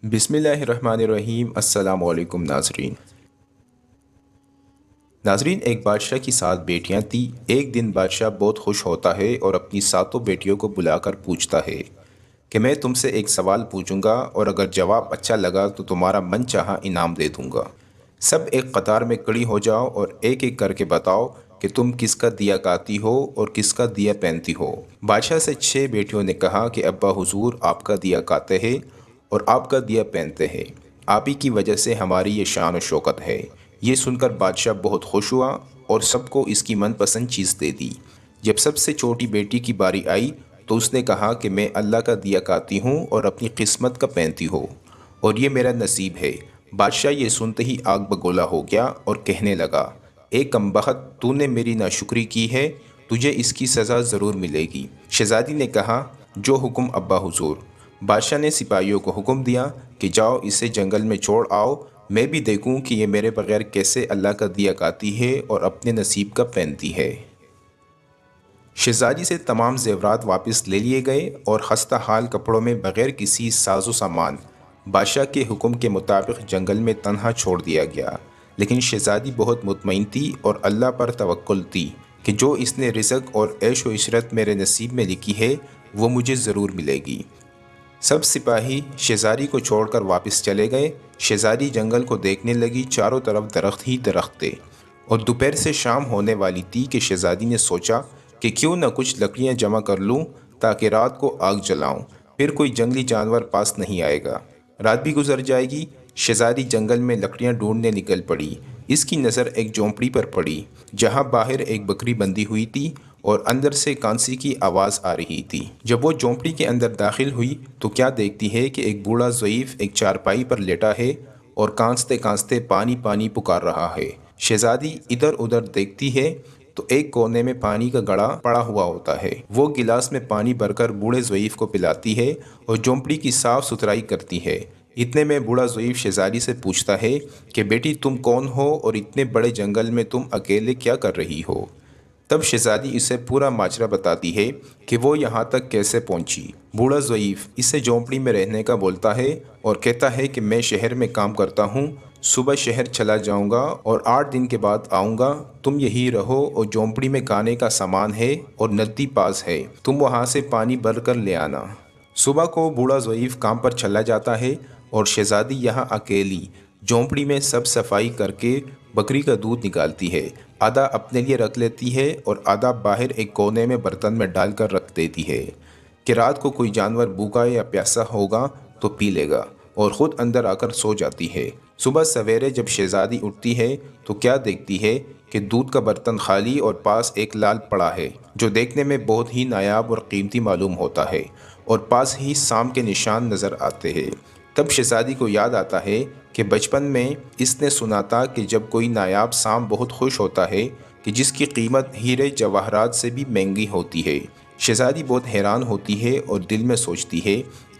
बिस्मिल्लाहिर्रहमानिर्रहीम। अस्सलाम वालेकुम नाजरीन, एक बादशाह की 7 बेटियां थी। एक दिन बादशाह बहुत खुश होता है और अपनी सातों बेटियों को बुलाकर पूछता है कि मैं तुमसे एक सवाल पूछूंगा और अगर जवाब अच्छा लगा तो तुम्हारा मन चाहा इनाम दे दूंगा। सब एक कतार में खड़ी हो जाओ और एक एक करके बताओ कि तुम किसका दिया गाती हो और किसका दिया पहनती हो। बादशाह से 6 बेटियों ने कहा कि अब्बा हुजूर, आपका दिया गाते हैं और आपका दिया पहनते हैं। आप ही की वजह से हमारी ये शान और शौकत है। ये सुनकर बादशाह बहुत खुश हुआ और सबको इसकी मनपसंद चीज़ दे दी। जब सबसे छोटी बेटी की बारी आई तो उसने कहा कि मैं अल्लाह का दिया गाती हूँ और अपनी किस्मत का पहनती हूँ और ये मेरा नसीब है। बादशाह ये सुनते ही आग बगोला हो गया और कहने लगा, ए कमबख्त, तूने मेरी नाशुक्री की है, तुझे इसकी सज़ा ज़रूर मिलेगी। शहजादी ने कहा, जो हुक्म अब्बा हुजूर। बादशाह ने सिपाहियों को हुक्म दिया कि जाओ इसे जंगल में छोड़ आओ, मैं भी देखूं कि ये मेरे बगैर कैसे अल्लाह का दिया गाती है और अपने नसीब का पहनती है। शहजादी से तमाम जेवरात वापस ले लिए गए और खस्ता हाल कपड़ों में बगैर किसी साजो सामान बादशाह के हुक्म के मुताबिक जंगल में तन्हा छोड़ दिया गया। लेकिन शहजादी बहुत मुतमईन थी और अल्लाह पर तवक्कुल थी कि जो इसने रिज़्क और ऐश व इशरत मेरे नसीब में लिखी है वो मुझे ज़रूर मिलेगी। सब सिपाही शहजादी को छोड़कर वापस चले गए। शहजादी जंगल को देखने लगी, चारों तरफ दरख्त ही दरख्त थे और दोपहर से शाम होने वाली थी कि शहजादी ने सोचा कि क्यों न कुछ लकड़ियां जमा कर लूं ताकि रात को आग जलाऊं, फिर कोई जंगली जानवर पास नहीं आएगा। रात भी गुजर जाएगी। शहजादी जंगल में लकड़ियां ढूंढने निकल पड़ी। इसकी नज़र एक झोंपड़ी पर पड़ी जहां बाहर एक बकरी बंधी हुई थी और अंदर से कांसी की आवाज़ आ रही थी। जब वो झोंपड़ी के अंदर दाखिल हुई तो क्या देखती है कि एक बूढ़ा ज़ईफ़ एक चारपाई पर लेटा है और कांसते कांसते पानी पानी पुकार रहा है। शहजादी इधर उधर देखती है तो एक कोने में पानी का घड़ा पड़ा हुआ होता है। वो गिलास में पानी भरकर बूढ़े ज़ईफ़ को पिलाती है और झोंपड़ी की साफ सुथराई करती है। इतने में बूढ़ा ज़ईफ़ शहजादी से पूछता है कि बेटी, तुम कौन हो और इतने बड़े जंगल में तुम अकेले क्या कर रही हो। तब शहजादी इसे पूरा माजरा बताती है कि वो यहाँ तक कैसे पहुँची। बूढ़ा ज़ईफ़ इसे झोंपड़ी में रहने का बोलता है और कहता है कि मैं शहर में काम करता हूँ, सुबह शहर चला जाऊँगा और 8 दिन के बाद आऊँगा। तुम यहीं रहो और झोंपड़ी में खाने का सामान है और नदी पास है, तुम वहाँ से पानी भर कर ले आना। सुबह को बूढ़ा ज़ईफ़ काम पर चला जाता है और शहजादी यहाँ अकेली झोंपड़ी में सब सफाई करके बकरी का दूध निकालती है। आधा अपने लिए रख लेती है और आधा बाहर एक कोने में बर्तन में डालकर रख देती है कि रात को कोई जानवर भूखा या प्यासा होगा तो पी लेगा, और ख़ुद अंदर आकर सो जाती है। सुबह सवेरे जब शहजादी उठती है तो क्या देखती है कि दूध का बर्तन खाली और पास एक लाल पड़ा है जो देखने में बहुत ही नायाब और कीमती मालूम होता है, और पास ही सांप के निशान नज़र आते हैं। तब शहजादी को याद आता है कि बचपन में इसने सुना था कि जब कोई नायाब सांप बहुत खुश होता है कि जिसकी कीमत हीरे जवाहरात से भी महंगी होती है। शहजादी बहुत हैरान होती है और दिल में सोचती है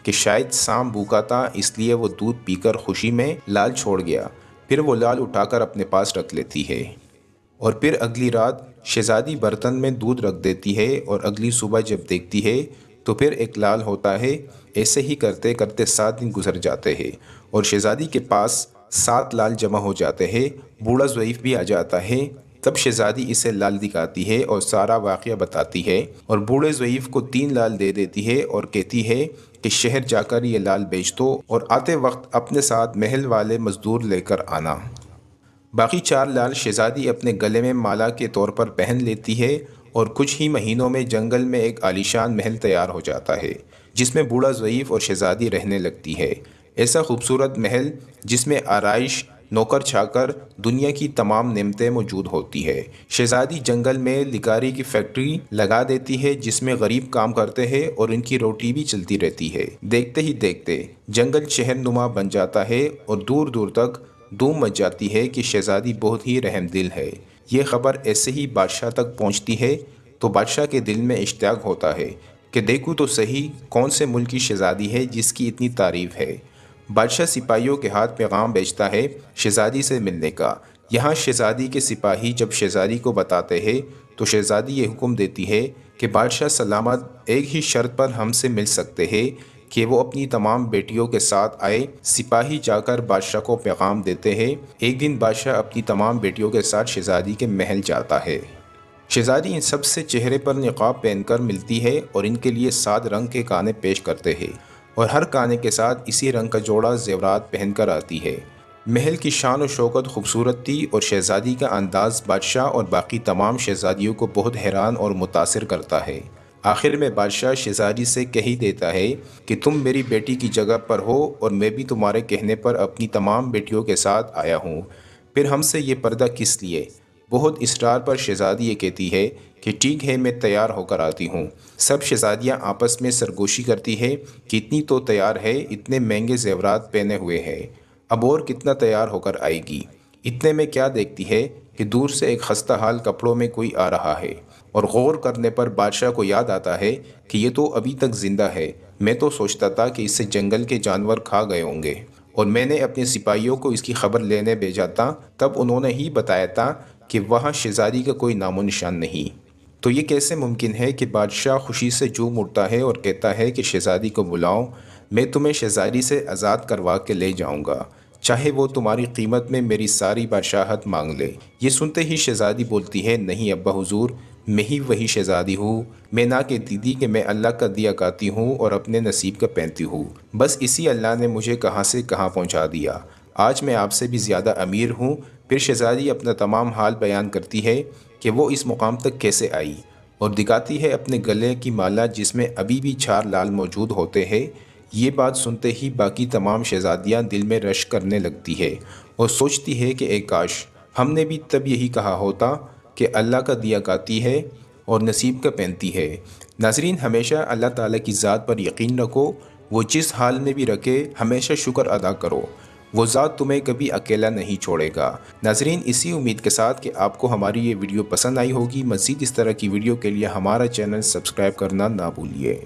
कि शायद सांप भूखा था, इसलिए वो दूध पीकर खुशी में लाल छोड़ गया। फिर वो लाल उठाकर अपने पास रख लेती है और फिर अगली रात शहजादी बर्तन में दूध रख देती है और अगली सुबह जब देखती है तो फिर एक लाल होता है। ऐसे ही करते करते 7 दिन गुजर जाते हैं और शहजादी के पास 7 लाल जमा हो जाते हैं। बूढ़ा ज़ईफ़ भी आ जाता है। तब शहजादी इसे लाल दिखाती है और सारा वाक़या बताती है और बूढ़े ज़ईफ़ को 3 लाल दे देती है और कहती है कि शहर जाकर ये लाल बेच दो और आते वक्त अपने साथ महल वाले मज़दूर लेकर आना। बाकी 4 लाल शहजादी अपने गले में माला के तौर पर पहन लेती है और कुछ ही महीनों में जंगल में एक आलीशान महल तैयार हो जाता है जिसमें बूढ़ा ज़ईफ़ और शहजादी रहने लगती है। ऐसा खूबसूरत महल जिसमें आराइश, नौकर चाकर, दुनिया की तमाम नेमतें मौजूद होती है। शहजादी जंगल में लिकारी की फैक्ट्री लगा देती है जिसमें गरीब काम करते हैं और इनकी रोटी भी चलती रहती है। देखते ही देखते जंगल शहर नुमा बन जाता है और दूर दूर तक धूम मच जाती है कि शहजादी बहुत ही रहमदिल है। ये खबर ऐसे ही बादशाह तक पहुंचती है तो बादशाह के दिल में इश्तियाक होता है कि देखूँ तो सही कौन से मुल्क की शहजादी है जिसकी इतनी तारीफ़ है। बादशाह सिपाहियों के हाथ पैगाम भेजता है शहजादी से मिलने का। यहाँ शहजादी के सिपाही जब शहजादी को बताते हैं तो शहजादी ये हुक्म देती है कि बादशाह सलामत एक ही शर्त पर हमसे मिल सकते हैं کہ وہ اپنی تمام بیٹیوں کے ساتھ آئے۔ سپاہی جا کر بادشاہ کو پیغام دیتے ہیں۔ ایک دن بادشاہ اپنی تمام بیٹیوں کے ساتھ شہزادی کے محل جاتا ہے۔ شہزادی ان سب سے چہرے پر نقاب پہن کر ملتی ہے اور ان کے لیے 7 رنگ کے کانے پیش کرتے ہیں اور ہر کانے کے ساتھ اسی رنگ کا جوڑا زیورات پہن کر آتی ہے۔ محل کی شان و شوکت خوبصورت تھی اور شہزادی کا انداز بادشاہ اور باقی تمام شہزادیوں کو بہت حیران اور متاثر کرتا ہے۔ آخر میں بادشاہ شہزادی سے کہہ ہی دیتا ہے کہ تم میری بیٹی کی جگہ پر ہو اور میں بھی تمہارے کہنے پر اپنی تمام بیٹیوں کے ساتھ آیا ہوں، پھر ہم سے یہ پردہ کس لیے؟ بہت اصرار پر شہزادی یہ کہتی ہے کہ ٹھیک ہے، میں تیار ہو کر آتی ہوں۔ سب شہزادیاں آپس میں سرگوشی کرتی ہے کہ اتنی تو تیار ہے، اتنے مہنگے زیورات پہنے ہوئے ہے، اب اور کتنا تیار ہو کر آئے گی۔ اتنے میں کیا دیکھتی ہے کہ دور سے ایک خستہ حال کپڑوں میں کوئی آ رہا ہے، اور غور کرنے پر بادشاہ کو یاد آتا ہے کہ یہ تو ابھی تک زندہ ہے۔ میں تو سوچتا تھا کہ اسے جنگل کے جانور کھا گئے ہوں گے، اور میں نے اپنے سپاہیوں کو اس کی خبر لینے بھیجا تھا، تب انہوں نے ہی بتایا تھا کہ وہاں شہزادی کا کوئی نام و نشان نہیں۔ تو یہ کیسے ممکن ہے کہ بادشاہ خوشی سے جھوم اٹھتا ہے اور کہتا ہے کہ شہزادی کو بلاؤ، میں تمہیں شہزادی سے آزاد کروا کے لے جاؤں گا، چاہے وہ تمہاری قیمت میں میری ساری بادشاہت مانگ لے۔ یہ سنتے ہی شہزادی بولتی ہے، نہیں ابا حضور، میں ہی وہی شہزادی ہوں، میں نہ کہتی تھی کہ میں اللہ کا دیا گاتی ہوں اور اپنے نصیب کا پہنتی ہوں، بس اسی اللہ نے مجھے کہاں سے کہاں پہنچا دیا، آج میں آپ سے بھی زیادہ امیر ہوں۔ پھر شہزادی اپنا تمام حال بیان کرتی ہے کہ وہ اس مقام تک کیسے آئی، اور دکھاتی ہے اپنے گلے کی مالا جس میں ابھی بھی 4 لال موجود ہوتے ہیں۔ یہ بات سنتے ہی باقی تمام شہزادیاں دل میں رشک کرنے لگتی ہے اور سوچتی ہے کہ اے کاش ہم نے بھی تب یہی کہا ہوتا کہ اللہ کا دیا گاتی ہے اور نصیب کا پہنتی ہے۔ ناظرین، ہمیشہ اللہ تعالیٰ کی ذات پر یقین رکھو، وہ جس حال میں بھی رکھے ہمیشہ شکر ادا کرو، وہ ذات تمہیں کبھی اکیلا نہیں چھوڑے گا۔ ناظرین، اسی امید کے ساتھ کہ آپ کو ہماری یہ ویڈیو پسند آئی ہوگی، مزید اس طرح کی ویڈیو کے لیے ہمارا چینل سبسکرائب کرنا نہ بھولیے۔